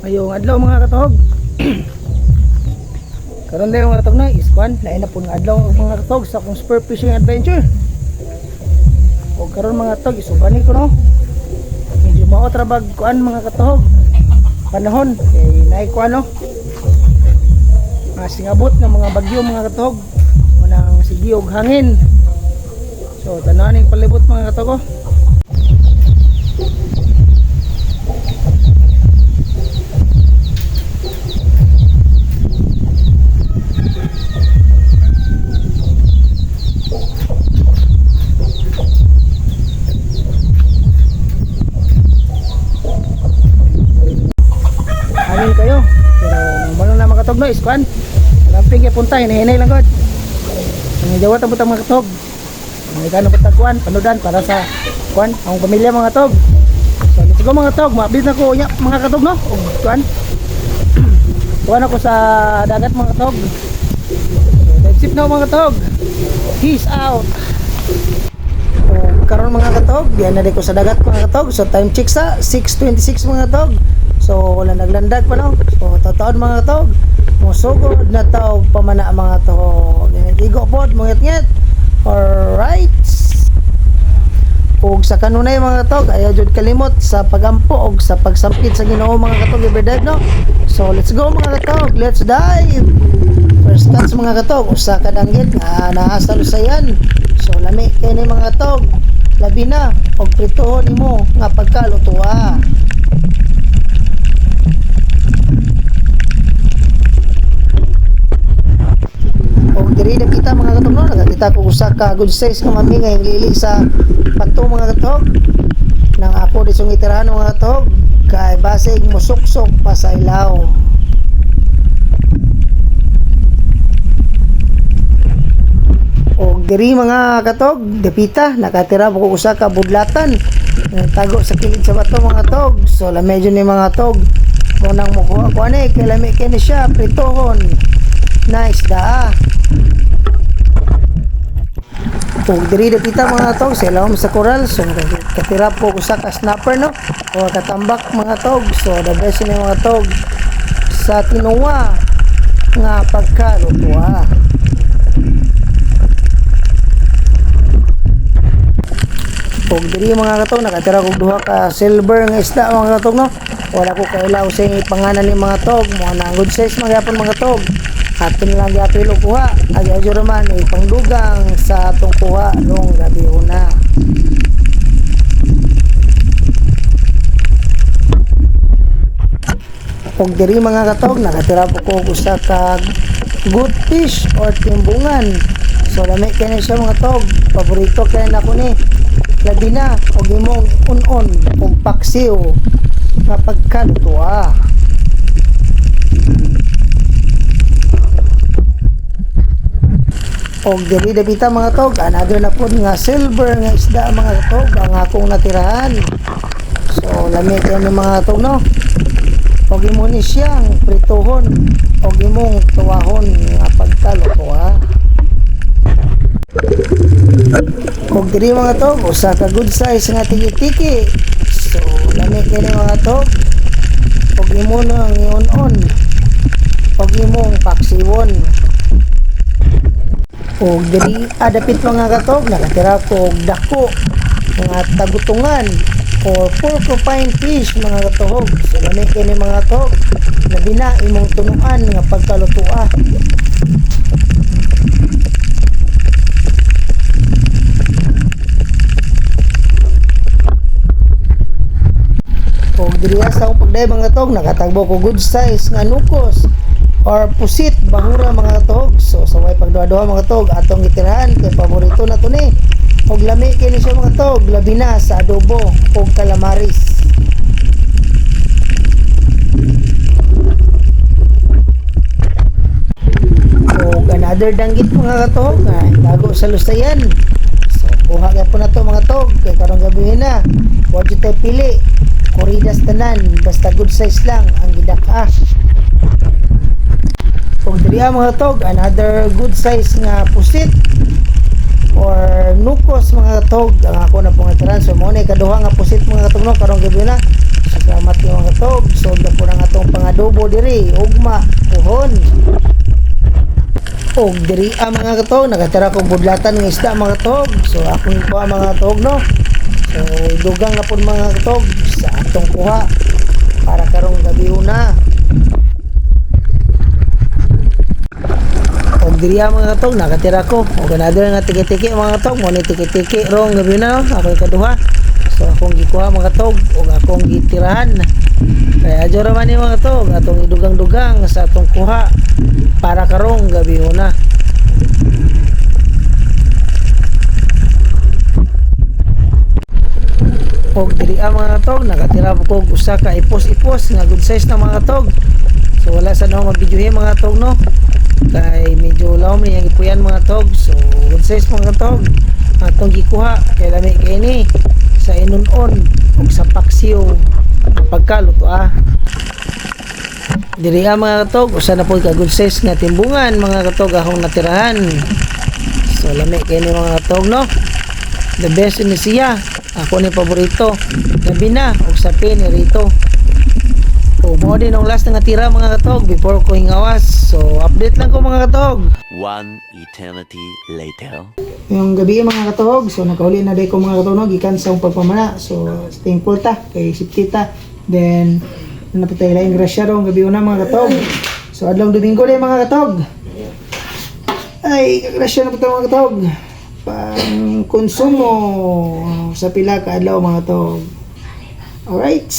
Ayong adlaw mga katog. Karon dayon mga katog na iskuan, lain na pud nga adlaw mga katog sa akong spur fishing adventure. O karon mga katog isubani ko no. Medyo mao trabag kuan mga katog. Panahon kay naay kuan no. Singabot ng mga bagyo mga katog. Manang sige og hangin. So tanaw ning palibot mga katog. Kayo pero malong na makatog no iskuan lamping kay punta hinahinay lang god ang jawat ang butang mga katog may gano patagkuan panudan para sa kuan ang pamilya mga katog so let's go mga katog maabit na ko nya mga katog no og kuan kuan ako sa dagat mga katog let's sip na mga katog peace out o karon mga katog diyan na di ko sa dagat mga katog so time check sa 6:26 mga katog. So wala naglandag pa no. So tataon mga tog. Musugod na taog pamana mga tog. Igo pod mungit-ngit. Alright. Ug sa kanunay mga tog ayaw jud kalimot sa pagampo og sa pagsampit sa Ginoo mga katog every dive no. So let's go mga katog. Let's dive. First catch mga katog usa ka danggit nga naa sa lusayan. So lami kay ni mga tog. Labi na og pritohon nimo nga pagkalutuwa. Diri na kita mga katog no, nakakita ko usa ka good size nga mami nga lili sa pato mga katog. Nang ako di sung itirahan mga katog kay basig musuksok pa sa ilaw. O diri mga katog, depita nakatira ko usa ka budlatan tago sa kilid sa bato mga katog. So la medyo ni mga katog mo nang mukuha ko ani kay lami kini siya pritohon. Nice da. Kung diri dapita mga tog sa ilawom sa coral so katira po ko sa snapper no o katambak mga tog so the best ni mga tog sa tinuwa nga pagkalutuwa. Kung diri mga katog nakatira ko duha ka silver nga isda mga katog no wala ko kailaw sa panganan ni mga tog mo na good size magyapon mga tog. Atin lang yapil o kuha agyo raman pangdugang sa atong kuha nung gabi una. Kung diri mga katog nakatira po ko usa ka good fish or timbungan so lami kaya siya mga tog paborito kaya na ko ni labi na og imong unon og paksiw nga pagkalutuwa. Og diri dapita mga tog another na pod nga silver nga isda mga tog ang akong natirahan. So lami kay ni mga tog no. Og imo ni siyang pritohon og imong tuwahon nga pagkalutuwa. Og diri mga tog usa ka good size nga tiki-tiki. So lami kay ni mga tog og imo nang iunon og imong paksiwon. O diri adapit mga katog nakatira ko og dako mga tagutungan or porcupine fish mga katog so lami kini mga katog labi na imong tunuan nga pagkalutua. O diri sa akong pagday mga katog nakatagbo ko good size nga nukos or pusit bahura mga tog so saway pagduha-duha mga tog atong gitirahan kay paborito na to ni og lami kini siya mga tog labi na sa adobo og calamaris. Og another danggit mga tog tago sa lusayan so kuha gyud po na to mga tog kay karong gabi na wa jud tay pili kuridas tanan basta good size lang ang gidaka. Kung diri mga tog another good size nga pusit or nukos mga tog ang ako na pong itiran so mo na ikaduha nga pusit mga tog no karong gabi na so Salamat yung mga katog. So na po ng atong pangadobo diri, ugma, puhon. Og diri mga katog, nakatira kong budlatan ng isda mga katog. So akong kuha mga katog no. So dugang na po mga katog sa atong kuha para karong gabi una. Og diri mga katog, nakatira ko. Og another nga tiki-tiki mga katog, mo ni tiki-tiki rong gabi na ako yung kaduha. So akong gikuha mga katog og akong gitirahan. Kaya adyo raman ni mga katog, atong idugang-dugang sa atong kuha para karong gabi una. Og diri mga katog, nakatira ko og usa ka ipos-ipos nga good size na mga katog. So wala sa nang mabidyohe mga katog no. Kay medyo lawom ni ang ipuyan mga katog. So good size mga katog. Atong gikuha kay lami kay ni sa inunon ug sa paksiw ang pagkaluto Diri mga katog, usa na po ka good size nga timbungan mga katog akong natirahan. So lami kay ni mga katog no. The best ni siya. Ako ni paborito. Gabi na og sapi ni rito. O mo din ang last nga tira mga katog before ko hingawas. So update lang ko mga katog. One eternity later. Yung gabi mga katog, so nakauli na day ko mga katog no, gikan sa pagpamana. So thankful ta kay safety ta. Then napatay laing grasya ro gabi una mga katog. So adlaw Domingo day mga katog. Ay, grasya na po mga katog. Pang konsumo sa pila ka adlaw mga katog. Alright.